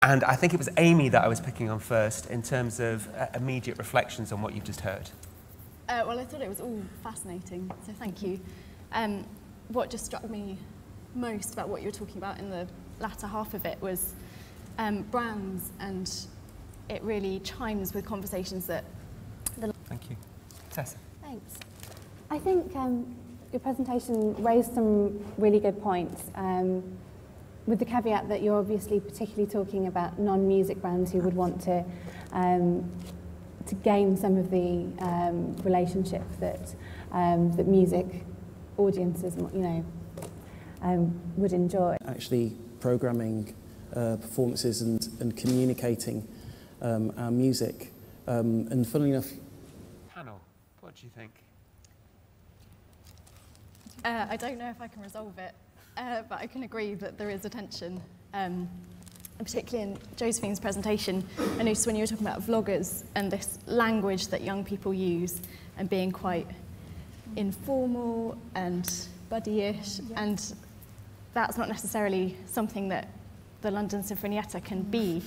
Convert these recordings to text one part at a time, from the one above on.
And I think it was Amy that I was picking on first in terms of immediate reflections on what you've just heard. Well, I thought it was all fascinating, so thank you. What just struck me most about what you were talking about in the latter half of it was brands, and it really chimes with conversations that... Thank you. Tessa. Thanks. I think your presentation raised some really good points, with the caveat that you're obviously particularly talking about non-music brands who would want to gain some of the relationship that that music audiences, would enjoy. Actually programming performances and communicating our music. And funnily enough... Panel, what do you think? I don't know if I can resolve it, but I can agree that there is a tension. Particularly in Josephine's presentation, I noticed when you were talking about vloggers and this language that young people use and being quite informal and buddy-ish, and that's not necessarily something that the London Sinfonietta can be.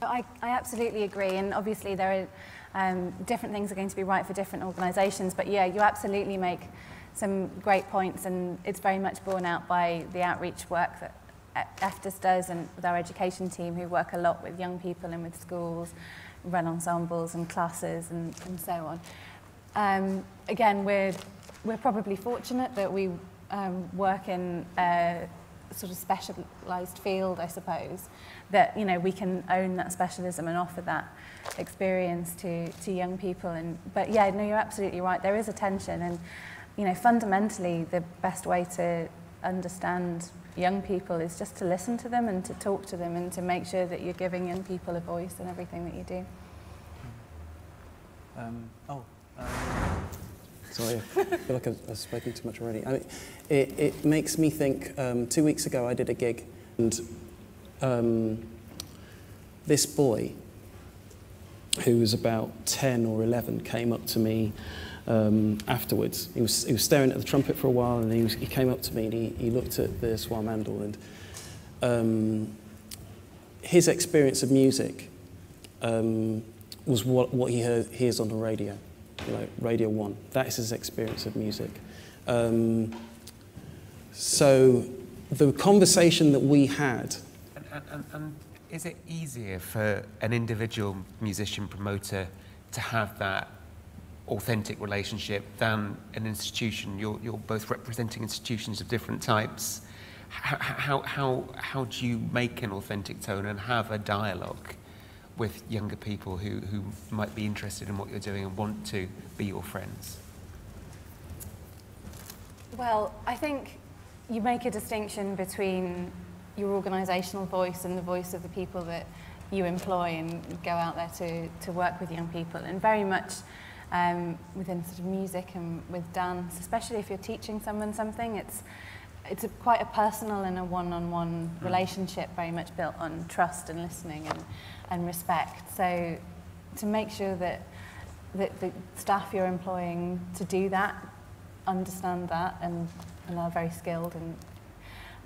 I absolutely agree, and obviously there are different things are going to be right for different organisations, but yeah, you absolutely make some great points, and it's very much borne out by the outreach work that EFTAS does, and with our education team who work a lot with young people and with schools, run ensembles and classes and so on. Again, we're probably fortunate that we work in a sort of specialised field, I suppose, that we can own that specialism and offer that experience to young people. But yeah, no, you're absolutely right. There is a tension, and fundamentally the best way to understand young people is just to listen to them and to talk to them and to make sure that you're giving young people a voice in everything that you do. Sorry, I feel like I've spoken too much already. I mean, it makes me think, 2 weeks ago I did a gig, and this boy, who was about 10 or 11, came up to me afterwards. He was staring at the trumpet for a while, and he came up to me and he looked at the swan mandol, and his experience of music was what he hears on the radio, Radio 1. That is his experience of music. So the conversation that we had... And is it easier for an individual musician promoter to have that authentic relationship than an institution? You're both representing institutions of different types. How do you make an authentic tone and have a dialogue with younger people who might be interested in what you're doing and want to be your friends? Well, I think you make a distinction between your organisational voice and the voice of the people that you employ and go out there to work with young people, and very much within sort of music and with dance, especially if you're teaching someone something, it's quite a personal and a one-on-one relationship, very much built on trust and listening and respect. So to make sure that the staff you're employing to do that understand that and are very skilled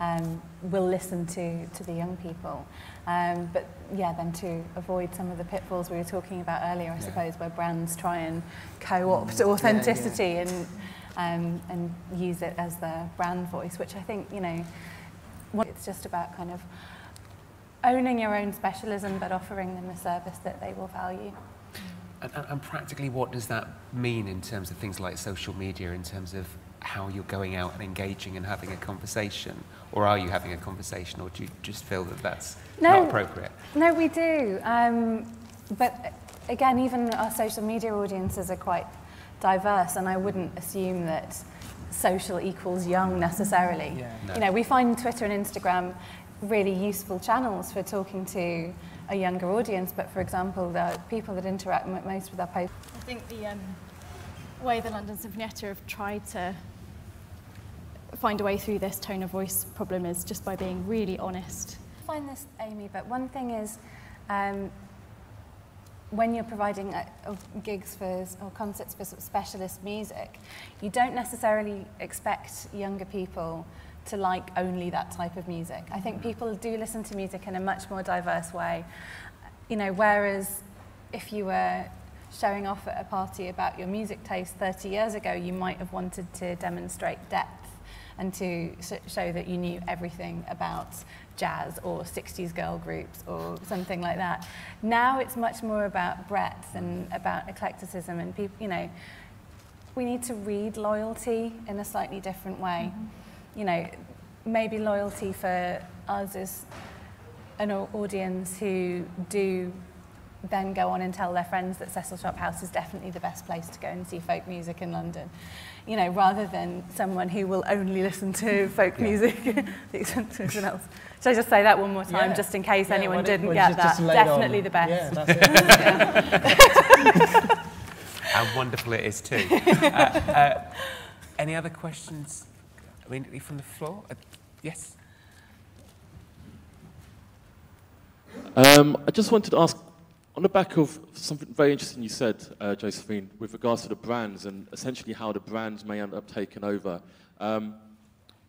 and will listen to the young people. But yeah, then to avoid some of the pitfalls we were talking about earlier, I suppose, where brands try and co-opt authenticity and use it as their brand voice, which I think, it's just about kind of owning your own specialism but offering them a service that they will value. And practically, what does that mean in terms of things like social media, in terms of how you're going out and engaging and having a conversation? Or are you having a conversation, or do you just feel that that's not appropriate? No, we do. But again, even our social media audiences are quite diverse, and I wouldn't assume that social equals young necessarily. Yeah, no. We find Twitter and Instagram really useful channels for talking to a younger audience, but for example, the people that interact most with our posts. I think the way the London Sinfonietta have tried to find a way through this tone of voice problem is just by being really honest. I find this, Amy, but one thing is when you're providing gigs or concerts for sort of specialist music, you don't necessarily expect younger people to like only that type of music. I think people do listen to music in a much more diverse way. You know, whereas if you were showing off at a party about your music taste 30 years ago, you might have wanted to demonstrate depth and to show that you knew everything about jazz or 60s girl groups or something like that. Now it's much more about breadth and about eclecticism, and people, you know, we need to read loyalty in a slightly different way. You know, maybe loyalty for us is an audience who do then go on and tell their friends that Cecil Shop House is definitely the best place to go and see folk music in London, you know, rather than someone who will only listen to folk music at the expense of everyone else. Should I just say that one more time, just in case anyone didn't get that? Definitely the best. Yeah, that's it. How wonderful it is too. Any other questions? I mean, from the floor? Yes? I just wanted to ask, on the back of something very interesting you said, Josephine, with regards to the brands and essentially how the brands may end up taking over. A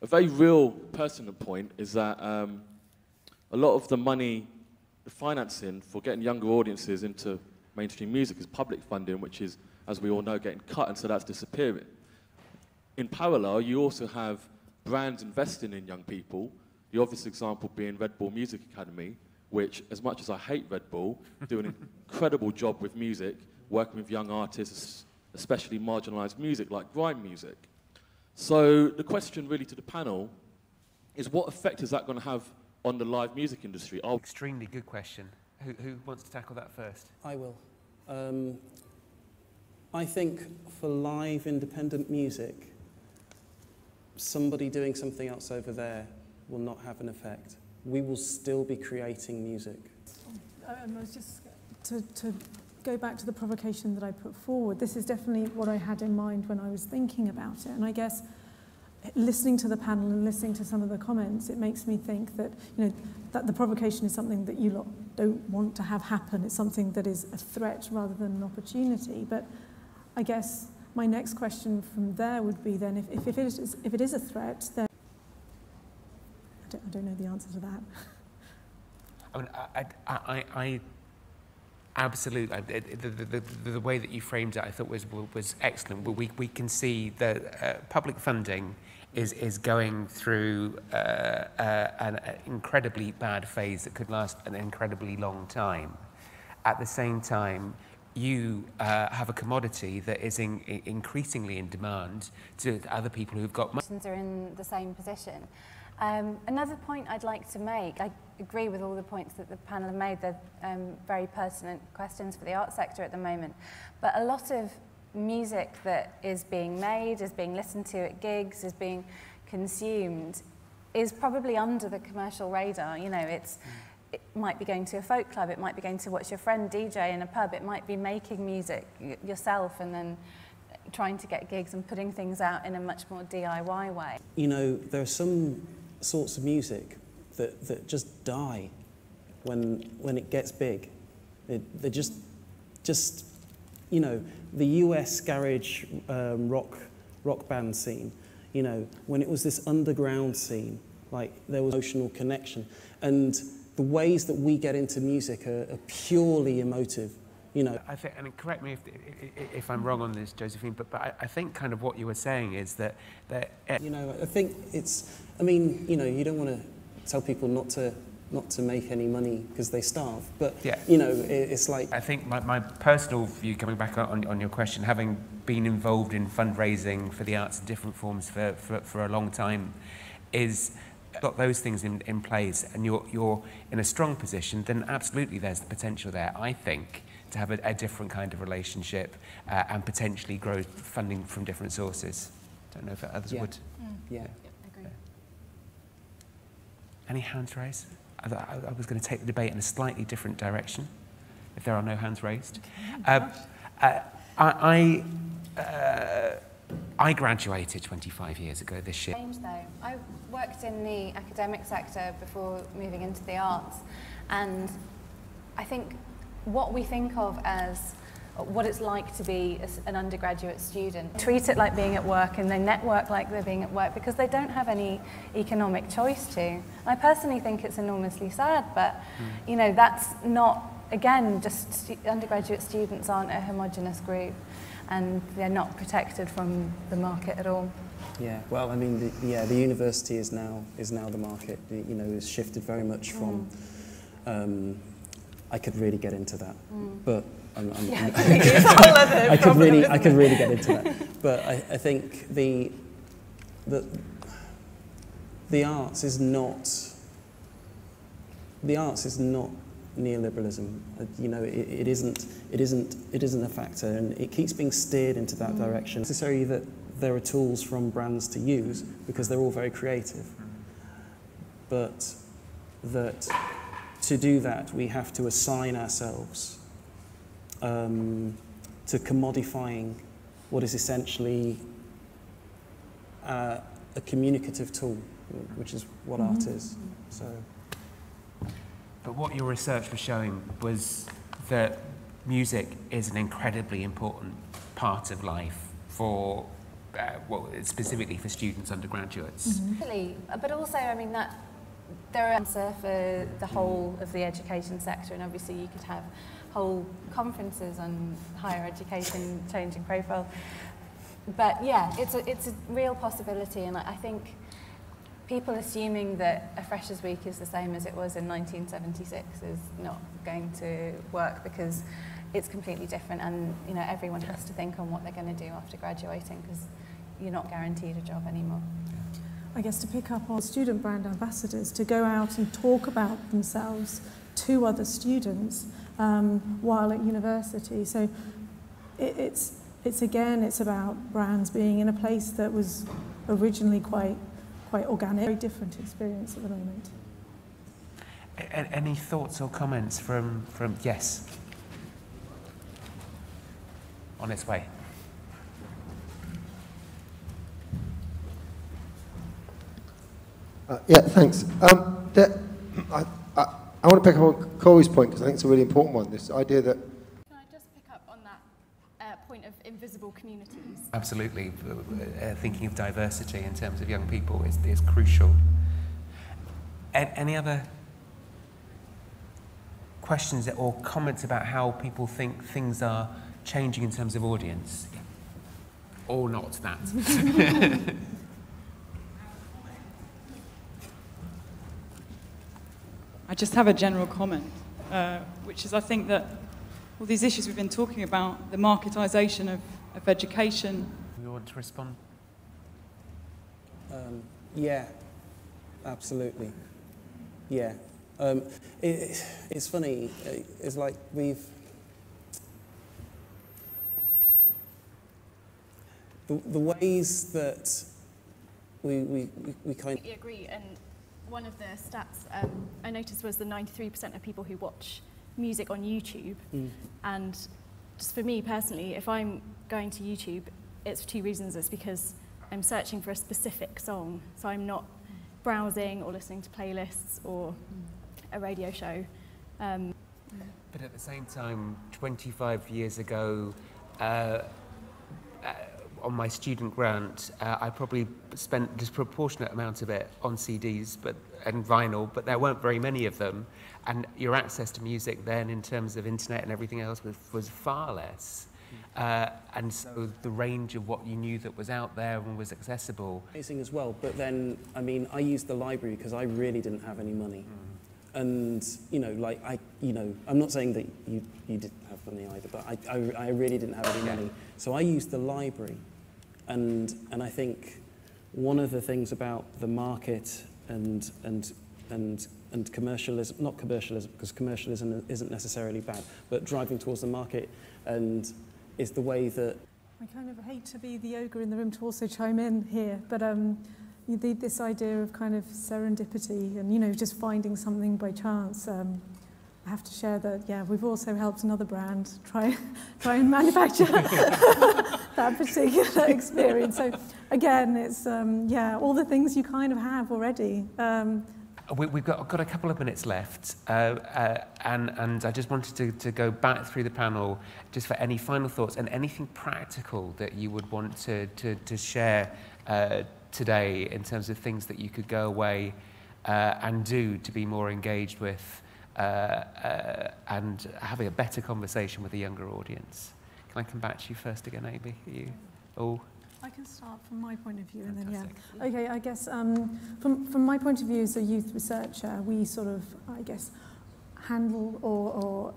very real personal point is that a lot of the money, the financing for getting younger audiences into mainstream music is public funding, which is, as we all know, getting cut, and so that's disappearing. In parallel, you also have brands investing in young people, the obvious example being Red Bull Music Academy, which, as much as I hate Red Bull, do an incredible job with music, working with young artists, especially marginalised music like grime music. So the question really to the panel is, what effect is that going to have on the live music industry? Extremely good question. Who wants to tackle that first? I will. I think for live independent music, somebody doing something else over there will not have an effect. We will still be creating music. I was just to go back to the provocation that I put forward. This is definitely what I had in mind when I was thinking about it. And I guess listening to the panel and listening to some of the comments, it makes me think that, you know, that the provocation is something that you lot don't want to have happen. It's something that is a threat rather than an opportunity. But I guess my next question from there would be then, if it is a threat, then I don't know the answer to that. I mean, I absolutely, the way that you framed it, I thought was excellent. We can see that public funding is going through an incredibly bad phase that could last an incredibly long time. At the same time, you have a commodity that is increasingly in demand to other people who've got money. Are in the same position. Another point I'd like to make, I agree with all the points that the panel have made. They're very pertinent questions for the art sector at the moment. But a lot of music that is being made, is being listened to at gigs, is being consumed, is probably under the commercial radar. You know, it might be going to a folk club, it might be going to watch your friend DJ in a pub, it might be making music yourself and then trying to get gigs and putting things out in a much more DIY way. You know, there are some sorts of music that just die when it gets big. They just, you know, the US garage rock band scene, you know, when it was this underground scene, like there was emotional connection. And the ways that we get into music are purely emotive. You know, I think, and correct me if I'm wrong on this, Josephine, but I think kind of what you were saying is that you know, I think it's, I mean, you know, you don't want to tell people not to make any money because they starve, but yeah, you know, it's like, I think my personal view, coming back on your question, having been involved in fundraising for the arts in different forms for a long time, is got those things in place and you're in a strong position, then absolutely there's the potential there, I think, to have a different kind of relationship and potentially grow funding from different sources. Don't know if others would. Yeah. Agree. Any hands raised? I was going to take the debate in a slightly different direction, if there are no hands raised. I graduated 25 years ago this year. Change though. I worked in the academic sector before moving into the arts, and I think what we think of as what it's like to be an undergraduate student. Treat it like being at work, and they network like they're being at work, because they don't have any economic choice to. I personally think it's enormously sad, but you know, that's not, again, just undergraduate students aren't a homogenous group, and they're not protected from the market at all. Yeah, well, I mean, the university is now the market. You know, it's shifted very much from. I could really get into that, but I could really get into that. But I think the arts is not neoliberalism. You know, it isn't a factor, and it keeps being steered into that direction. It's necessary that there are tools from brands to use, because they're all very creative, but that to do that we have to assign ourselves to commodifying what is essentially a communicative tool, which is what art is. So. But what your research was showing was that music is an incredibly important part of life for, well, specifically for students, undergraduates. But also, I mean, that there are answer for the whole of the education sector, and obviously you could have whole conferences on higher education changing profile. But yeah, it's a real possibility, and I think people assuming that a Freshers' Week is the same as it was in 1976 is not going to work, because it's completely different, and you know, everyone has to think on what they're going to do after graduating, because you're not guaranteed a job anymore. I guess to pick up on student brand ambassadors, to go out and talk about themselves to other students while at university. So it's about brands being in a place that was originally quite organic. Very different experience at the moment. Any thoughts or comments from yes? On its way. Yeah, thanks. I want to pick up on Corey's point, because I think it's a really important one, this idea that... Can I just pick up on that point of invisible communities? Absolutely. Thinking of diversity in terms of young people is crucial. Any other questions or comments about how people think things are changing in terms of audience? Or not that? I just have a general comment, which is I think that all these issues we've been talking about, the marketisation of education. You want to respond? Yeah, absolutely. Yeah. It's funny, it's like we've... The ways that we kind of... I agree, and one of the stats I noticed was the 93% of people who watch music on YouTube. And just for me personally, if I'm going to YouTube, it's for two reasons. It's because I'm searching for a specific song, so I'm not browsing or listening to playlists or a radio show. But at the same time, 25 years ago, on my student grant, I probably spent a disproportionate amount of it on CDs and vinyl, but there weren't very many of them. And your access to music then, in terms of internet and everything else, was far less. And so the range of what you knew that was out there and was accessible. Amazing as well, but then, I mean, I used the library because I really didn't have any money. And, you know, like, I'm not saying that you didn't have money either, but I really didn't have any money. So I used the library. And I think one of the things about the market and commercialism, not commercialism, because commercialism isn't necessarily bad, but driving towards the market and is the way that... I kind of hate to be the ogre in the room to also chime in here, but this idea of kind of serendipity and, you know, just finding something by chance. I have to share that, yeah, we've also helped another brand try and manufacture that particular experience. So again, it's, yeah, all the things you kind of have already. We've got a couple of minutes left, and I just wanted to go back through the panel just for any final thoughts and anything practical that you would want to share today in terms of things that you could go away and do to be more engaged with and having a better conversation with a younger audience. Can I come back to you first again, Amy? You all? I can start from my point of view, and Fantastic. then yeah. Okay, I guess from my point of view as a youth researcher, we sort of, I guess, handle or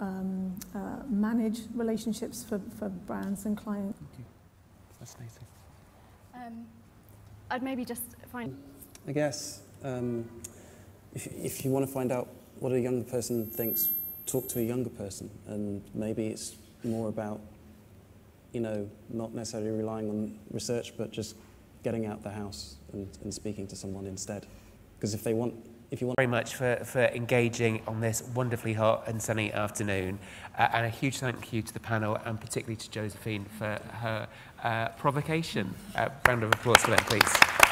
manage relationships for brands and clients. Thank you. Fascinating. I'd maybe just find... I guess if you want to find out what a younger person thinks, talk to a younger person, and maybe it's more about, you know, not necessarily relying on research, but just getting out the house and speaking to someone instead. Because if you want very much for engaging on this wonderfully hot and sunny afternoon, and a huge thank you to the panel and particularly to Josephine for her provocation. Round of applause for them, please.